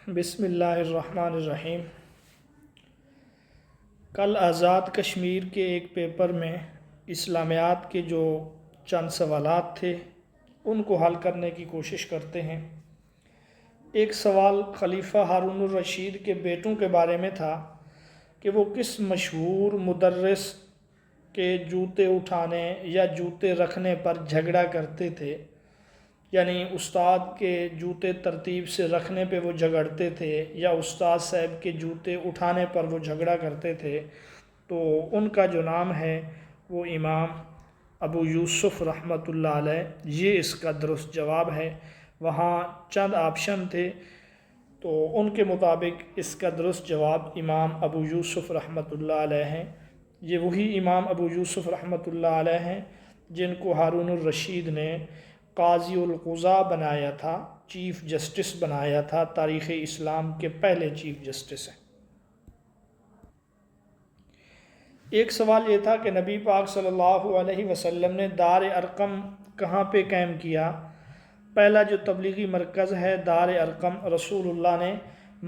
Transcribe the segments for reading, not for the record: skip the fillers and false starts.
بسم اللہ الرحمن الرحیم۔ کل آزاد کشمیر کے ایک پیپر میں اسلامیات کے جو چند سوالات تھے ان کو حل کرنے کی کوشش کرتے ہیں۔ ایک سوال خلیفہ ہارون الرشید کے بیٹوں کے بارے میں تھا کہ وہ کس مشہور مدرس کے جوتے اٹھانے یا جوتے رکھنے پر جھگڑا کرتے تھے، یعنی استاد کے جوتے ترتیب سے رکھنے پہ وہ جھگڑتے تھے یا استاد صاحب کے جوتے اٹھانے پر وہ جھگڑا کرتے تھے۔ تو ان کا جو نام ہے وہ امام ابو یوسف رحمۃ اللہ علیہ، یہ اس کا درست جواب ہے۔ وہاں چند آپشن تھے تو ان کے مطابق اس کا درست جواب امام ابو یوسف رحمۃ اللہ علیہ ہیں۔ یہ وہی امام ابو یوسف رحمۃ اللہ علیہ ہیں جن کو ہارون الرشید نے قاضی القضاء بنایا تھا، چیف جسٹس بنایا تھا، تاریخ اسلام کے پہلے چیف جسٹس ہیں۔ ایک سوال یہ تھا کہ نبی پاک صلی اللہ علیہ وسلم نے دار ارقم کہاں پہ قائم کیا؟ پہلا جو تبلیغی مرکز ہے دار ارقم، رسول اللہ نے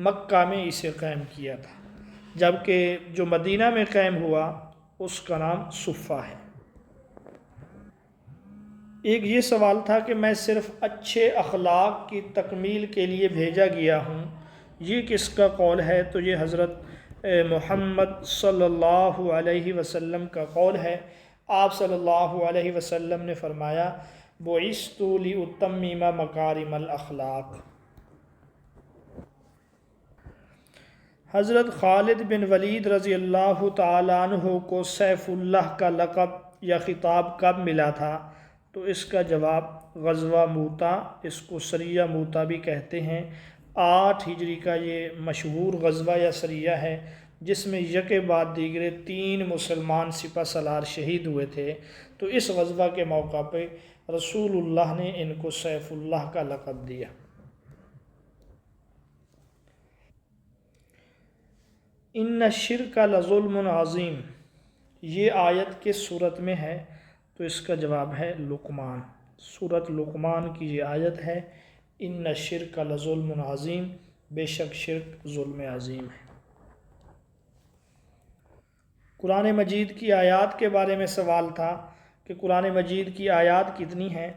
مکہ میں اسے قائم کیا تھا، جبکہ جو مدینہ میں قائم ہوا اس کا نام صفہ ہے۔ ایک یہ سوال تھا کہ میں صرف اچھے اخلاق کی تکمیل کے لیے بھیجا گیا ہوں، یہ کس کا قول ہے؟ تو یہ حضرت محمد صلی اللہ علیہ وسلم کا قول ہے۔ آپ صلی اللہ علیہ وسلم نے فرمایا بعثت لأتمم مکارم الاخلاق۔ حضرت خالد بن ولید رضی اللہ تعالیٰ عنہ کو سیف اللہ کا لقب یا خطاب کب ملا تھا؟ تو اس کا جواب غزوہ موتا، اس کو سریہ موتا بھی کہتے ہیں۔ 8 ہجری کا یہ مشہور غزوہ یا سریہ ہے جس میں یکے بعد دیگرے 3 مسلمان سپہ سالار شہید ہوئے تھے۔ تو اس غزوہ کے موقع پہ رسول اللہ نے ان کو سیف اللہ کا لقب دیا۔ ان الشرک لظلم عظیم، یہ آیت کس سورت میں ہے؟ تو اس کا جواب ہے لقمان، سورت لقمان کی یہ آیت ہے، ان الشرک لظلم عظیم، بے شک شرک ظلم عظیم ہے۔ قرآن مجید کی آیات کے بارے میں سوال تھا کہ قرآن مجید کی آیات کتنی ہیں؟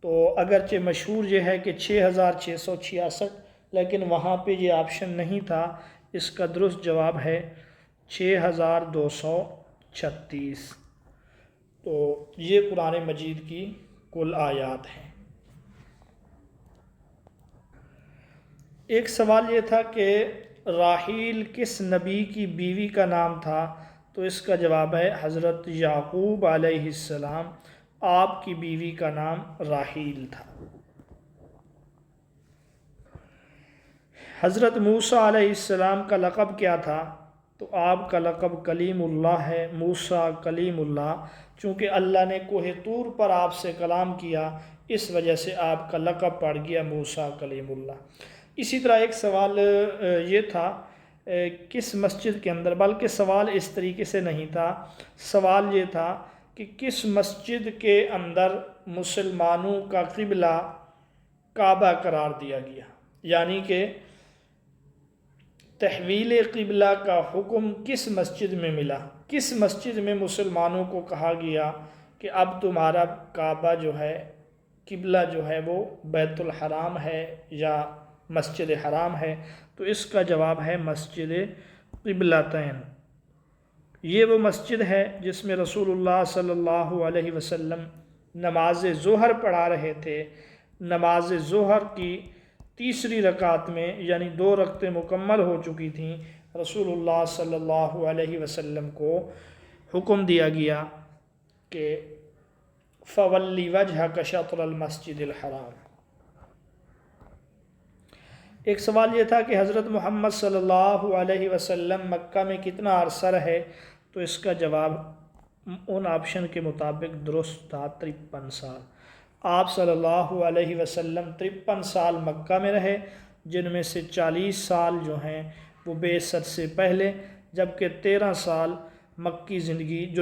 تو اگرچہ مشہور یہ ہے کہ 6666، لیکن وہاں پہ یہ آپشن نہیں تھا۔ اس کا درست جواب ہے 6236۔ تو یہ قرآن مجید کی کل آیات ہیں۔ ایک سوال یہ تھا کہ راحیل کس نبی کی بیوی کا نام تھا؟ تو اس کا جواب ہے حضرت یعقوب علیہ السلام، آپ کی بیوی کا نام راحیل تھا۔ حضرت موسیٰ علیہ السلام کا لقب کیا تھا؟ تو آپ کا لقب کلیم اللہ ہے، موسیٰ کلیم اللہ، چونکہ اللہ نے کوہ طور پر آپ سے کلام کیا، اس وجہ سے آپ کا لقب پڑ گیا موسیٰ کلیم اللہ۔ اسی طرح ایک سوال یہ تھا کس مسجد کے اندر، بلکہ سوال اس طریقے سے نہیں تھا، سوال یہ تھا کہ کس مسجد کے اندر مسلمانوں کا قبلہ کعبہ قرار دیا گیا، یعنی کہ تحویل قبلہ کا حکم کس مسجد میں ملا، کس مسجد میں مسلمانوں کو کہا گیا کہ اب تمہارا کعبہ جو ہے، قبلہ جو ہے وہ بیت الحرام ہے یا مسجد حرام ہے؟ تو اس کا جواب ہے مسجد قبلتین۔ یہ وہ مسجد ہے جس میں رسول اللہ صلی اللہ علیہ وسلم نماز ظہر پڑھا رہے تھے۔ نماز ظہر کی تیسری رکعت میں، یعنی 2 رکعتیں مکمل ہو چکی تھیں، رسول اللہ صلی اللہ علیہ وسلم کو حکم دیا گیا کہ فَوَلِّ وَجْهَكَ شَطْرَ الْمَسْجِدِ الْحَرَامِ۔ ایک سوال یہ تھا کہ حضرت محمد صلی اللہ علیہ وسلم مکہ میں کتنا عرصہ رہے؟ تو اس کا جواب ان آپشن کے مطابق درست تھا 53 سال۔ آپ صلی اللہ علیہ وسلم 53 سال مکہ میں رہے، جن میں سے 40 سال جو ہیں وہ بعثت سے پہلے، جبکہ 13 سال مکی زندگی جو